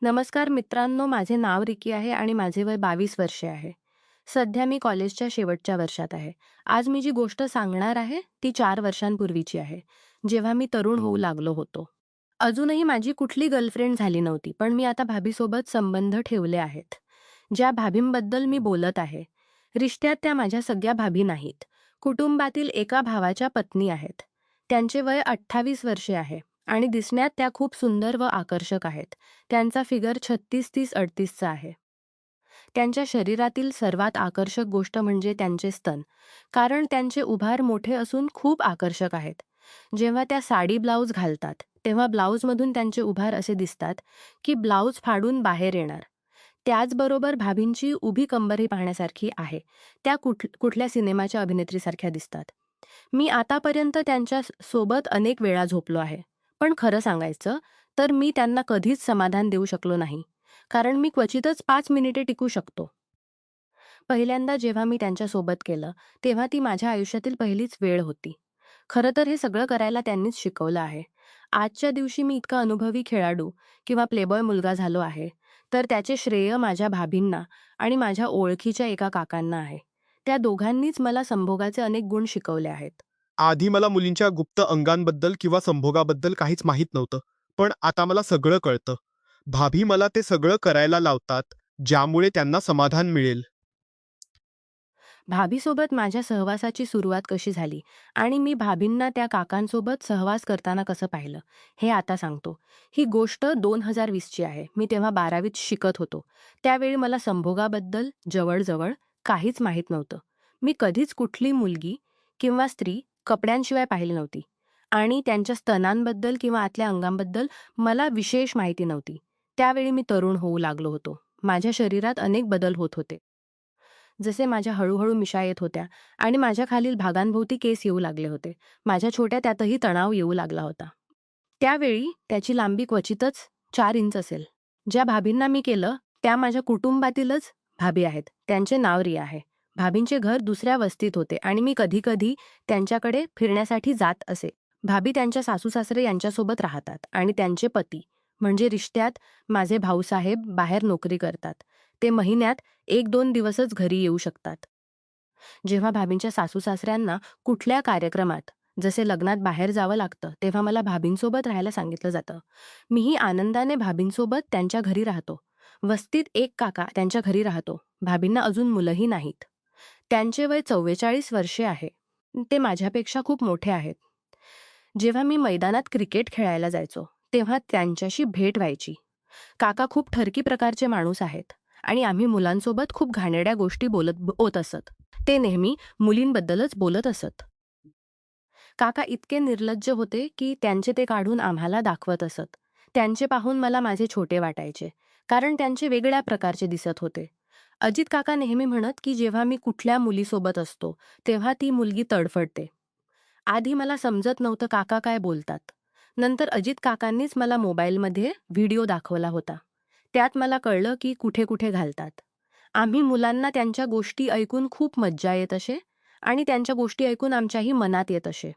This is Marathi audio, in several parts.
नमस्कार मित्रांनो, माझे नाव रिकी आहे आणि माझे वय 22 वर्षे आहे. सध्या मी कॉलेजच्या शेवटच्या वर्षात आहे. आज मी जी गोष्ट सांगणार आहे, ती 4 वर्षांपूर्वीची आहे, जेव्हा मी तरुण होऊ लागलो होतो. अजूनही माझी कुठली गर्लफ्रेंड झाली नव्हती, पण मी आता भाभीसोबत संबंध ठेवले आहेत. ज्या भाभींबद्दल मी बोलत आहे, रिश्त्यात त्या माझ्या सगळ्या भाभी नाहीत. कुटुंबातील एका भावाच्या पत्नी आहेत. त्यांचे वय 28 वर्षे आहे आणि दिसण्यात त्या खूप सुंदर व आकर्षक आहेत. त्यांचा फिगर 36-30-38 आहे. त्यांच्या शरीरातील सर्वात आकर्षक गोष्ट म्हणजे त्यांचे स्तन. कारण त्यांचे उभार मोठे असून खूप आकर्षक आहेत. जेव्हा त्या साडी ब्लाउज घालतात, तेव्हा ब्लाउजमधून त्यांचे उभार असे दिसतात, की ब्लाउज फाडून बाहेर येणार. त्याचबरोबर भाभींची उभी कंबरही पाहण्यासारखी आहे. त्या कुठल्या सिनेमाच्या अभिनेत्रीसारख्या दिसतात. मी आतापर्यंत त्यांच्या सोबत अनेक वेळा झोपलो आहे. पण खरं सांगायचं तर मी त्यांना कधीच समाधान देऊ शकलो नाही. कारण मी क्वचितच 5 मिनिटे टिकू शकतो. पहिल्यांदा जेव्हा मी त्यांच्यासोबत केलं, तेव्हा ती माझ्या आयुष्यातील पहिलीच वेळ होती. खरं तर हे सगळं करायला त्यांनीच शिकवलं आहे. आजच्या दिवशी मी इतका अनुभवी खेळाडू किंवा प्लेबॉय मुलगा झालो आहे, तर त्याचे श्रेय माझ्या भाभींना आणि माझ्या ओळखीच्या एका काकांना आहे. त्या दोघांनीच मला संभोगाचे अनेक गुण शिकवले आहेत. आधी मला मुलींच्या गुप्त अंगांबद्दल किंवा संभोगाबद्दल काहीच माहीत नव्हतं. पण आता मला सगळं कळतं. भाभी मला ते सगळं करायला लावतात, ज्यामुळे त्यांना समाधान मिळेल. भाभीसोबत माझ्या सहवासाची सुरुवात कशी झाली आणि मी भाभींना त्या काकांसोबत सहवास करताना कसं पाहिलं, हे आता सांगतो. ही गोष्ट 2020ची आहे. मी तेव्हा 12वीत शिकत होतो. त्यावेळी मला संभोगाबद्दल जवळजवळ काहीच माहीत नव्हतं. मी कधीच कुठली मुलगी किंवा स्त्री कपड्यांशिवाय पाहिली नव्हती आणि त्यांच्या स्तनांबद्दल किंवा आतल्या अंगांबद्दल मला विशेष माहिती नव्हती. त्यावेळी मी तरुण होऊ लागलो होतो. माझ्या शरीरात अनेक बदल होत होते. जसे माझ्या हळूहळू मिशा येत होत्या आणि माझ्या खालील भागांभोवती केस येऊ लागले होते. माझ्या छोट्या त्यातही तणाव येऊ लागला होता. त्यावेळी त्याची लांबी क्वचितच 4 इंच असेल. ज्या भाभींना मी केलं, त्या माझ्या कुटुंबातीलच भाभी आहेत. त्यांचे नाव रिया आहे. भाभींचे घर दुसऱ्या वस्तीत होते आणि मी कधी-कधी त्यांच्याकडे फिरण्यासाठी जात असे. भाभी त्यांच्या सासू-सासरे यांच्यासोबत राहतात आणि त्यांचे पती म्हणजे रिश्त्यात माझे भाऊसाहेब बाहेर नोकरी करतात. ते महिन्यात 1-2 दिवसच घरी येऊ शकतात. जेव्हा भाभींच्या सासू-सासऱ्यांना कुठल्या कार्यक्रमात, जसे लग्नात बाहेर जावं लागतं, तेव्हा मला भाभींसोबत राहायला सांगितलं जातं. मीही आनंदाने भाभींसोबत त्यांच्या घरी राहतो. वस्तीत एक काका त्यांच्या घरी राहतो. भाभींना अजून मुलंही नाहीत. त्यांचे वय 44 वर्षे आहे. ते माझ्यापेक्षा खूप मोठे आहेत. जेव्हा मी मैदानात क्रिकेट खेळायला जायचो, तेव्हा त्यांच्याशी भेट व्हायची. काका खूप ठरकी प्रकारचे माणूस आहेत आणि आम्ही मुलांसोबत खूप घाणेरड्या गोष्टी बोलत असत. ते नेहमी मुलींबद्दलच बोलत असत. काका इतके निर्लज्ज होते की त्यांचे ते काढून आम्हाला दाखवत असत. त्यांचे पाहून मला माझे छोटे वाटायचे, कारण त्यांचे वेगळ्या प्रकारचे दिसत होते. अजित काका नेहमी म्हणत की जेव्हा मी कुठल्या मुलीसोबत असतो, तेव्हा ती मुलगी तडफडते. आधी मला समजत नव्हतं काका काय बोलतात. नंतर अजित काकांनीच मला मोबाईलमध्ये व्हिडिओ दाखवला होता. त्यात मला कळलं की कुठे-कुठे घालतात. आम्ही मुलांना त्यांच्या गोष्टी ऐकून खूप मज्जा येत असे आणि त्यांच्या गोष्टी ऐकून आमच्याही मनात येत असे.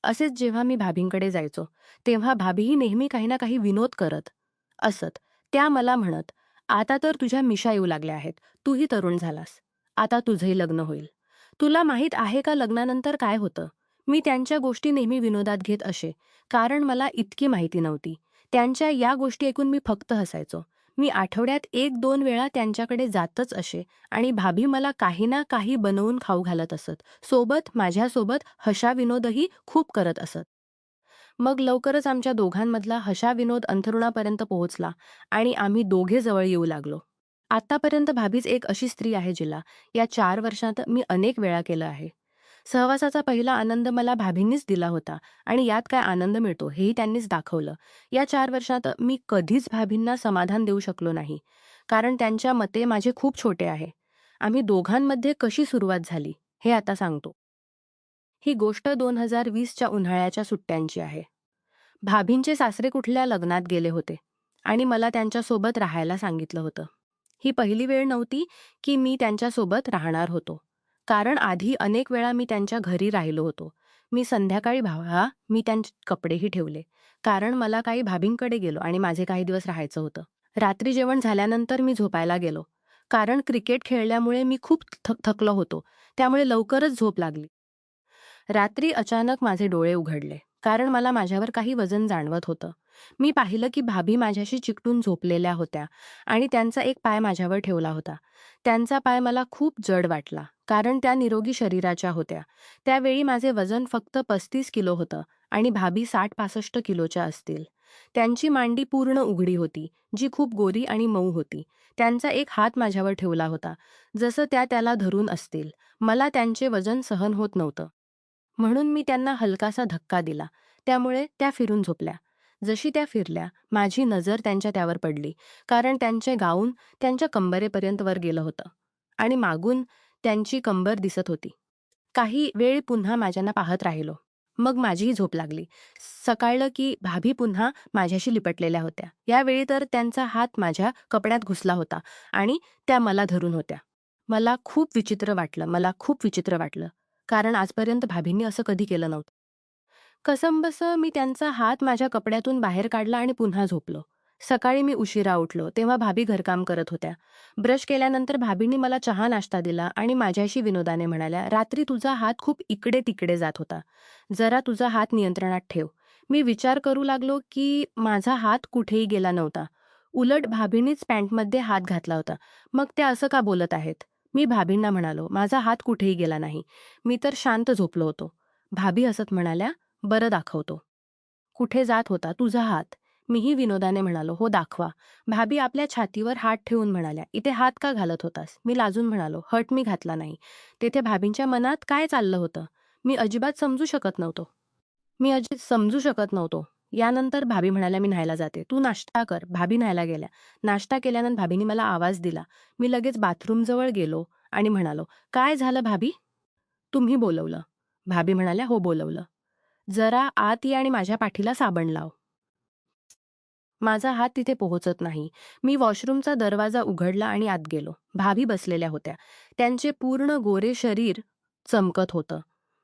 असेच जेव्हा मी भाभींकडे जायचो, तेव्हा भाभीही नेहमी काही ना काही विनोद करत असत. त्या मला म्हणत, "आता तर तुझ्या मिशा येऊ लागल्या आहेत. तूही तरुण झालास. आता तुझंही लग्न होईल. तुला माहीत आहे का लग्नानंतर काय होतं?" मी त्यांच्या गोष्टी नेहमी विनोदात घेत असे, कारण मला इतकी माहिती नव्हती. त्यांच्या या गोष्टी ऐकून मी फक्त हसायचो. मी आठवड्यात 1-2 वेळा त्यांच्याकडे जातच असे आणि भाभी मला काही ना काही बनवून खाऊ घालत असत. सोबत माझ्यासोबत हशा-विनोदही खूप करत असत. मग लवकरच आमच्या दोघांमधला हशा-विनोद अंथरुणापर्यंत पोहोचला आणि आम्ही दोघे जवळ येऊ लागलो. आत्तापर्यंत भाभीच एक अशी स्त्री आहे जिला या 4 वर्षात मी अनेक वेळा केलं आहे. सहवासाचा पहिला आनंद मला भाभींनीच दिला होता आणि यात काय आनंद मिळतो हेही त्यांनीच दाखवलं. या 4 वर्षात मी कधीच भाभींना समाधान देऊ शकलो नाही, कारण त्यांच्या मते माझे खूप छोटे आहे. आम्ही दोघांमध्ये कशी सुरुवात झाली, हे आता सांगतो. ही गोष्ट 2020च्या उन्हाळ्याच्या सुट्ट्यांची आहे. भाभींचे सासरे कुठल्या लग्नात गेले होते आणि मला त्यांच्यासोबत राहायला सांगितलं होतं. ही पहिली वेळ नव्हती की मी त्यांच्यासोबत राहणार होतो. कारण आधी अनेक वेळा मी त्यांच्या घरी राहिलो होतो. मी संध्याकाळी मी त्यांचे कपडेही ठेवले. कारण मला काही भाभींकडे गेलो आणि माझे काही दिवस राहायचं होतं. रात्री जेवण झाल्यानंतर मी झोपायला गेलो. कारण क्रिकेट खेळल्यामुळे मी खूप थकलो होतो. त्यामुळे लवकरच झोप लागली. रात्री अचानक माझे डोळे उघडले. कारण मला माझ्यावर काही वजन जाणवत होतं. मी पाहिलं की भाभी माझ्याशी चिकटून झोपलेल्या होत्या आणि त्यांचा एक पाय माझ्यावर ठेवला होता. त्यांचा पाय मला खूप जड वाटला, कारण त्या निरोगी शरीराच्या होत्या. त्यावेळी माझे वजन फक्त 35 किलो होतं आणि भाभी 60-65 किलोच्या असतील. त्यांची मांडी पूर्ण उघडी होती, जी खूप गोरी आणि मऊ होती. त्यांचा एक हात माझ्यावर ठेवला होता, जसं त्या त्याला धरून असतील. मला त्यांचे वजन सहन होत नव्हतं. म्हणून मी त्यांना हलकासा धक्का दिला. त्यामुळे त्या फिरून झोपल्या. जशी त्या फिरल्या, माझी नजर त्यावर पडली. कारण त्यांचे गाऊन त्यांच्या कंबरेपर्यंत वर गेलं होतं आणि मागून त्यांची कंबर दिसत होती. काही वेळ पुन्हा माझ्यांना पाहत राहिलो. मग माझीही झोप लागली. सकाळलं की भाभी पुन्हा माझ्याशी लिपटलेल्या होत्या. यावेळी तर त्यांचा हात माझ्या कपड्यात घुसला होता आणि त्या मला धरून होत्या. मला खूप विचित्र वाटलं. कारण आजपर्यंत भाभींनी असं कधी केलं नव्हतं. कसंबसं मी त्यांचा हात माझ्या कपड्यातून बाहेर काढला आणि पुन्हा झोपलो. सकाळी मी उशिरा उठलो, तेव्हा भाभी घरकाम करत होत्या. ब्रश केल्यानंतर भाभींनी मला चहा नाश्ता दिला आणि माझ्याशी विनोदाने म्हणाल्या, "रात्री तुझा हात खूप इकडे-तिकडे जात होता. जरा तुझा हात नियंत्रणात ठेव." मी विचार करू लागलो की माझा हात कुठेही गेला नव्हता. उलट भाभींनीच पॅन्टमध्ये हात घातला होता. मग त्या असं का बोलत आहेत? मी भाभींना म्हणालो, "माझा हात कुठेही गेला नाही. मी तर शांत झोपलो होतो." भाभी हसत म्हणाल्या, "बरं दाखवतो." "कुठे जात होता तुझा हात?" मीही विनोदाने म्हणालो, "हो दाखवा." भाभी आपल्या छातीवर हात ठेवून म्हणाल्या, "इथे हात का घालत होतास?" मी लाजून म्हणालो, "हट मी घातला नाही." तेथे भाभींच्या मनात काय चाललं होतं? मी अजिबात समजू शकत नव्हतो. यानंतर भाभी म्हणाल्या, "मी न्हायला जाते. तू नाश्ता कर." भाभी न्हायला गेल्या. नाश्ता केल्यानंतर भाभींनी मला आवाज दिला. मी लगेच बाथरूमजवळ गेलो आणि म्हणालो, "काय झालं भाभी? तुम्ही बोलवलं?" भाभी म्हणाल्या, "हो बोलवलं." "जरा आत ये आणि माझ्या पाठीला साबण लाव." माझा हात तिथे पोहोचत नाही. मी वॉशरूमचा दरवाजा उघडला आणि आत गेलो. भाभी बसलेल्या होत्या. त्यांचे पूर्ण गोरे शरीर चमकत होतं.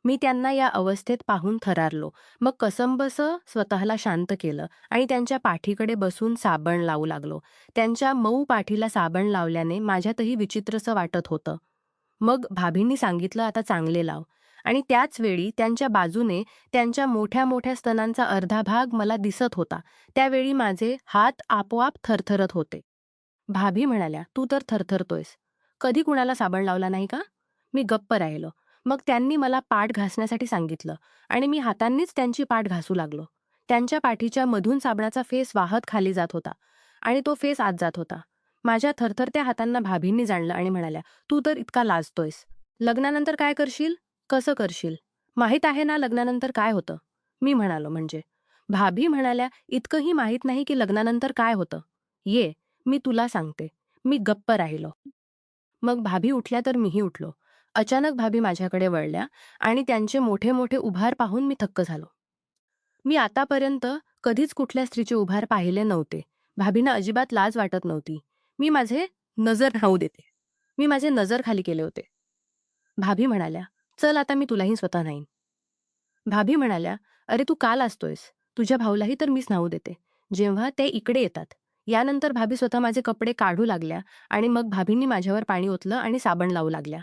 मी त्यांना या अवस्थेत पाहून थरारलो. मग कसंबसं स्वतःला शांत केलं आणि त्यांच्या पाठीकडे बसून साबण लावू लागलो. त्यांच्या मऊ पाठीला साबण लावल्याने माझ्यातही विचित्रसं वाटत होतं. मग भाभींनी सांगितलं, "आता चांगले लाव." आणि त्याच वेळी त्यांच्या बाजूने त्यांच्या मोठ्या-मोठ्या स्तनांचा अर्धा भाग मला दिसत होता. त्यावेळी माझे हात आपोआप थरथरत होते. भाभी म्हणाल्या, "तू तर थरथरतोयस. कधी कुणाला साबण लावला नाही का?" मी गप्प राहिलो. मग त्यांनी मला पाठ घासण्यासाठी सांगितलं आणि मी हातांनीच त्यांची पाठ घासू लागलो. त्यांच्या पाठीच्या मधून साबणाचा फेस वाहत खाली जात होता आणि तो फेस आत जात होता. माझ्या थरथरत्या हातांना भाभींनी जाणलं आणि म्हणाल्या, "तू तर इतका लाजतोयस. लग्नानंतर काय करशील? कसं करशील? माहीत आहे ना लग्नानंतर काय होतं?" मी म्हणालो, "म्हणजे?" भाभी म्हणाल्या, "इतकंही माहीत नाही की लग्नानंतर काय होतं. ये, मी तुला सांगते." मी गप्प राहिलो. मग भाभी उठल्या तर मीही उठलो. अचानक भाभी माझ्याकडे वळल्या आणि त्यांचे मोठे-मोठे उभार पाहून मी थक्क झालो. मी आतापर्यंत कधीच कुठल्या स्त्रीचे उभार पाहिले नव्हते. भाभींना अजिबात लाज वाटत नव्हती. मी माझे नजर राहू देते. मी माझे नजर खाली केले होते. भाभी म्हणाल्या, "चल आता मी तुलाही स्वतः न्हाईन." भाभी म्हणाल्या, "अरे तू का लाजतोयस? तुझ्या भाऊलाही तर मीच न्हाऊ देते." जेव्हा ते इकडे येतात. यानंतर भाभी स्वतः माझे कपडे काढू लागल्या आणि मग भाभींनी माझ्यावर पाणी ओतलं आणि साबण लावू लागल्या.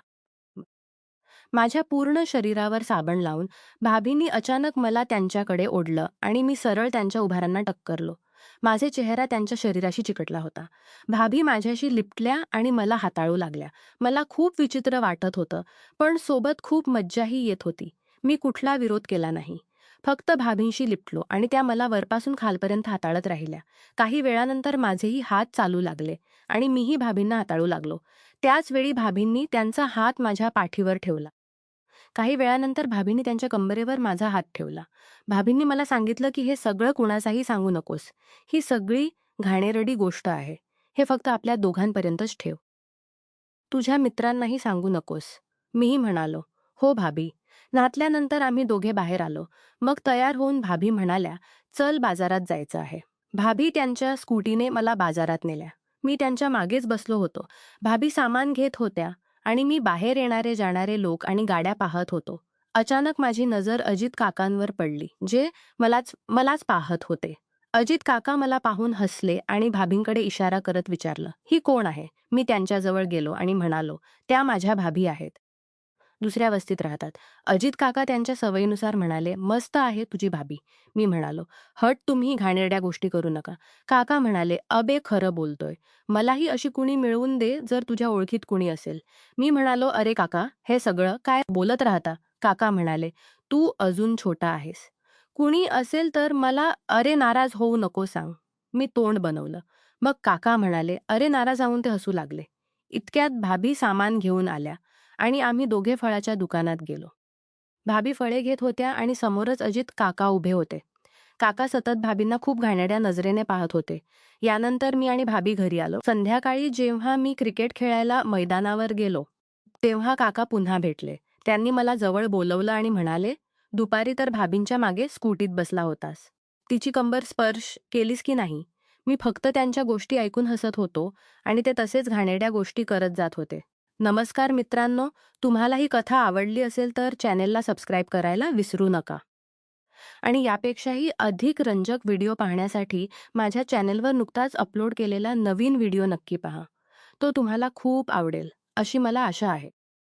माझ्या पूर्ण शरीरावर साबण लावून भाभींनी अचानक मला त्यांच्याकडे ओढलं आणि मी सरळ त्यांच्या उभारांना टक्करलो. माझे चेहरा त्यांच्या शरीराशी चिकटला होता. भाभी माझ्याशी लिपटल्या आणि मला हाताळू लागल्या. मला खूप विचित्र वाटत होतं, पण सोबत खूप मज्जाही येत होती. मी कुठला विरोध केला नाही. फक्त भाभींशी लिपटलो आणि त्या मला वरपासून खालपर्यंत हाताळत राहिल्या. काही वेळानंतर माझेही हात चालू लागले आणि मीही भाभींना हाताळू लागलो. त्याच वेळी भाभींनी त्यांचा हात माझ्या पाठीवर ठेवला. काही वेळानंतर भाभींनी त्यांच्या कंबरेवर माझा हात ठेवला. भाभींनी मला सांगितलं की हे सगळं कुणाचाही सांगू नकोस. ही सगळी घाणेरडी गोष्ट आहे. हे फक्त आपल्या दोघांपर्यंतच ठेव. तुझ्या मित्रांनाही सांगू नकोस. मीही म्हणालो, "हो भाभी." नातल्यानंतर आम्ही दोघे बाहेर आलो. मग तयार होऊन भाभी म्हणाल्या, "चल बाजारात जायचं आहे." भाभी त्यांच्या स्कूटीने मला बाजारात नेल्या. मी त्यांच्या मागेच बसलो होतो. भाभी सामान घेत होत्या आणि मी बाहेर येणारे जाणारे लोक आणि गाड्या पाहत होतो. अचानक माझी नजर अजित काकांवर पडली, जे मलाच मलाच पाहत होते. अजित काका मला पाहून हसले आणि भाभींकडे इशारा करत विचारलं, "ही कोण आहे?" मी त्यांच्याजवळ गेलो आणि म्हणालो, "त्या माझ्या भाभी आहेत. दुसऱ्या वस्तीत राहतात." अजित काका त्यांच्या सवयीनुसार म्हणाले, "मस्त आहे तुझी भाभी." मी म्हणालो, "हट तुम्ही घाणेरड्या गोष्टी करू नका." काका म्हणाले, "अबे खरं बोलतोय. मलाही अशी कुणी मिळवून दे जर तुझ्या ओळखीत कुणी असेल." मी म्हणालो, "अरे काका, हे सगळं काय बोलत राहता?" काका म्हणाले, "तू अजून छोटा आहेस. कुणी असेल तर मला अरे नाराज होऊ नको सांग." मी तोंड बनवलं. मग काका म्हणाले, "अरे नाराज होऊन ते हसू लागले." इतक्यात भाभी सामान घेऊन आल्या आणि आम्ही दोघे फळाच्या दुकानात गेलो. भाभी फळे घेत होत्या आणि समोरच अजित काका उभे होते. काका सतत भाभींना खूप घाणेरड्या नजरेने पाहत होते. यानंतर मी आणि भाभी घरी आलो. संध्याकाळी जेव्हा मी क्रिकेट खेळायला मैदानावर गेलो, तेव्हा काका पुन्हा भेटले. त्यांनी मला जवळ बोलवलं आणि म्हणाले, "दुपारी तर भाभींच्या मागे स्कूटीत बसला होतास. तिची कंबर स्पर्श केलीस की नाही?" मी फक्त त्यांच्या गोष्टी ऐकून हसत होतो आणि ते तसेच घाणेरड्या गोष्टी करत जात होते. नमस्कार मित्रांनो, तुम्हाला ही कथा आवडली असेल तर चॅनेलला सबस्क्राईब करायला विसरू नका. आणि यापेक्षाही अधिक रंजक व्हिडिओ पाहण्यासाठी माझ्या चॅनेलवर नुकताच अपलोड केलेला नवीन व्हिडिओ नक्की पहा. तो तुम्हाला खूप आवडेल, अशी मला आशा आहे.